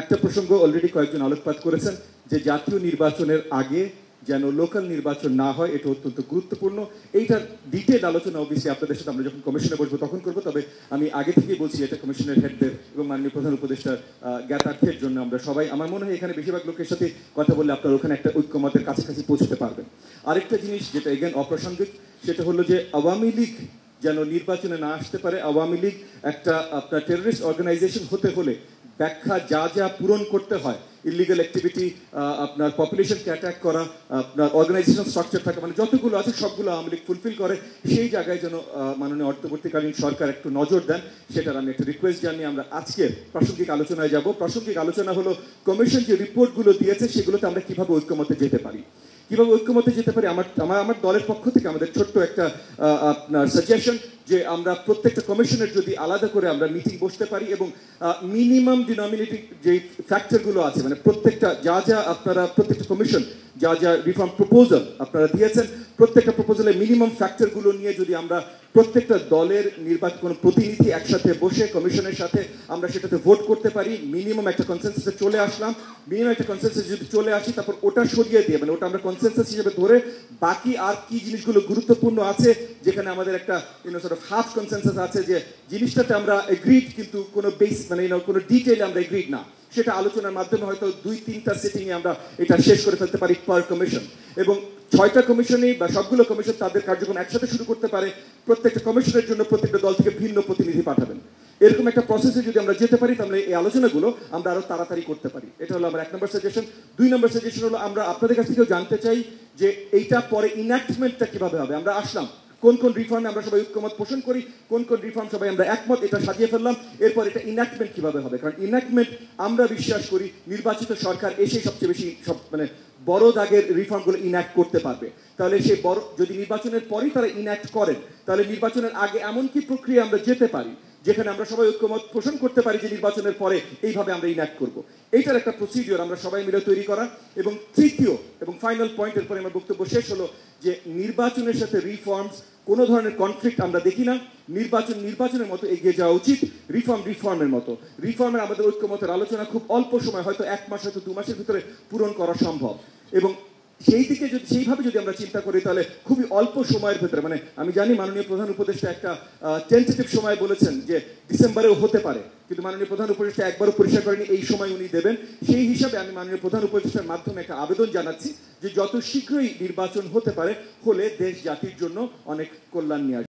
একটা প্রসঙ্গ অলরেডি কয়েকজন আলোকপাত করেছেন যে জাতীয় নির্বাচনের আগে যেন লোকাল নির্বাচন না হয়, এটা অত্যন্ত গুরুত্বপূর্ণ। এইটার ডিটেল আলোচনা অবশ্যই আপনাদের সাথে আমরা যখন কমিশনে বসবো তখন করবো। তবে আমি আগে থেকেই বলছি এটা কমিশনের হেডদের এবং মাননীয় প্রধান উপদেষ্টার জ্ঞাতার্থের জন্য আমরা সবাই, আমার মনে হয় এখানে বেশিরভাগ লোকের সাথে কথা বললে আপনারা ওখানে একটা ঐক্যমতের কাছাকাছি পৌঁছতে পারবেন। আরেকটা জিনিস যেটা এগেন অপ্রাসঙ্গিক, সেটা হলো যে আওয়ামী লীগ যেন নির্বাচনে না আসতে পারে। আওয়ামী লীগ একটা আপনার টেররিস্ট অর্গানাইজেশন হতে হলে ব্যাখ্যা যা যা পূরণ করতে হয়, ইলিগাল অ্যাক্টিভিটি, আপনার পপুলেশনকে অ্যাটাক করা, আপনার অর্গানাইজেশন স্ট্রাকচার থাকা, মানে যতগুলো আছে সবগুলো আওয়ামী লীগ ফুলফিল করে। সেই জায়গায় যেন মাননীয় অন্তর্বর্তীকালীন সরকার একটু নজর দেন, সেটার আমি একটা রিকোয়েস্ট জানিয়ে আমরা আজকের প্রাসঙ্গিক আলোচনায় যাব। প্রাসঙ্গিক আলোচনা হলো কমিশন যে রিপোর্টগুলো দিয়েছে সেগুলোতে আমরা কিভাবে ঐক্যমতে যেতে পারি। কিভাবে ঐক্যমতে যেতে পারি, আমার দলের পক্ষ থেকে আমাদের ছোট্ট একটা আপনার সাজেশন যে আমরা প্রত্যেকটা কমিশনের যদি আলাদা করে আমরা মিটিং বসতে পারি এবং মিনিমাম ডিনোমিনেটিং যে ফ্যাক্টরগুলো আছে, মানে প্রত্যেকটা যা আপনারা প্রত্যেকটা কমিশন যা রিফর্ম প্রপোজাল আপনারা দিয়েছেন, প্রত্যেকটা প্রপোজালের মিনিমাম ফ্যাক্টরগুলো নিয়ে যদি আমরা প্রত্যেকটা দলের নির্বাচন কোনো প্রতিনিধি একসাথে বসে কমিশনের সাথে আমরা সেটাতে ভোট করতে পারি, মিনিমাম একটা কনসেনসাসে চলে আসলাম। মিনিমাম একটা কনসেনসাস যদি চলে আসি, তারপর ওটা সরিয়ে দিয়ে, মানে ওটা আমরা কনসেনসাস হিসেবে ধরে বাকি আর কি জিনিসগুলো গুরুত্বপূর্ণ আছে যেখানে আমাদের একটা হাফ কনসেনসাস আছে যে জিনিসটাতে আমরা এগ্রিড কিন্তু কোনো বেস মানে কোনো ডিটেইলে আমরা এগ্রিড না, সেটা আলোচনার মাধ্যমে হয়তো 2-3টা সিটিংয়ে আমরা এটা শেষ করে ফেলতে পারি পার কমিশন। এবং 6টা কমিশনেই বা সবগুলো কমিশন তাদের কার্যক্রম একসাথে শুরু করতে পারে। প্রত্যেকটা কমিশনের জন্য প্রত্যেকটা দল থেকে ভিন্ন প্রতিনিধি পাঠাবেন। এরকম একটা প্রসেসে যদি আমরা যেতে পারি তাহলে এই আলোচনাগুলো আমরা আরো তাড়াতাড়ি করতে পারি। এটা হলো আমার 1 নম্বর সাজেশন। 2 নম্বর সাজেশন হলো আমরা আপনাদের কাছ থেকেও জানতে চাই যে এইটা পরে ইনঅ্যাক্টমেন্টটা কিভাবে হবে। আমরা আসলাম, কোন কোন রিফর্মে আমরা সবাই ঐক্যমত পোষণ করি, কোন কোন রিফর্ম সবাই আমরা একমত, এটা সাজিয়ে ফেললাম। এরপর এটা ইনঅ্যাক্টমেন্ট কিভাবে হবে, কারণ ইনঅ্যাক্টমেন্ট আমরা বিশ্বাস করি নির্বাচিত সরকার এসে সবচেয়ে বেশি মানে বড় দাগের রিফর্মগুলো ইনঅ্যাক্ট করতে পারবে। তাহলে সেই বড় যদি নির্বাচনের পরই তারা ইনঅ্যাক্ট করেন, তাহলে নির্বাচনের আগে এমন কি প্রক্রিয়া আমরা যেতে পারি যেখানে আমরা সবাই ঐক্যমত পোষণ করতে পারি যে নির্বাচনের পরে এইভাবে আমরা ইনঅ্যাক্ট করব। এইটার একটা প্রসিডিওর আমরা সবাই মিলে তৈরি করা। এবং তৃতীয় এবং ফাইনাল পয়েন্টের পরে আমার বক্তব্য শেষ হলো যে নির্বাচনের সাথে রিফর্মস কোনো ধরনের কনফ্লিক্ট আমরা দেখি না। নির্বাচনের মতো এগিয়ে যাওয়া উচিত, রিফর্মের মতো। রিফর্মের আমাদের ঐক্যমতের আলোচনা খুব অল্প সময়, হয়তো 1 মাস হয়তো 2 মাসের ভিতরে পূরণ করা সম্ভব। এবং সেই দিকে যদি সেইভাবে যদি আমরা চিন্তা করি তাহলে খুবই অল্প সময়ের ভেতরে, মানে আমি জানি মাননীয় প্রধান উপদেষ্টা একটা টেন্টেটিভ সময় বলেছেন যে ডিসেম্বরেও হতে পারে, কিন্তু মাননীয় প্রধান উপদেষ্টা একবারও পরিষ্কার করেনি এই সময় উনি দেবেন। সেই হিসাবে আমি মাননীয় প্রধান উপদেষ্টার মাধ্যমে একটা আবেদন জানাচ্ছি যে যত শীঘ্রই নির্বাচন হতে পারে, হলে দেশ জাতির জন্য অনেক কল্যাণ নিয়ে আসবে।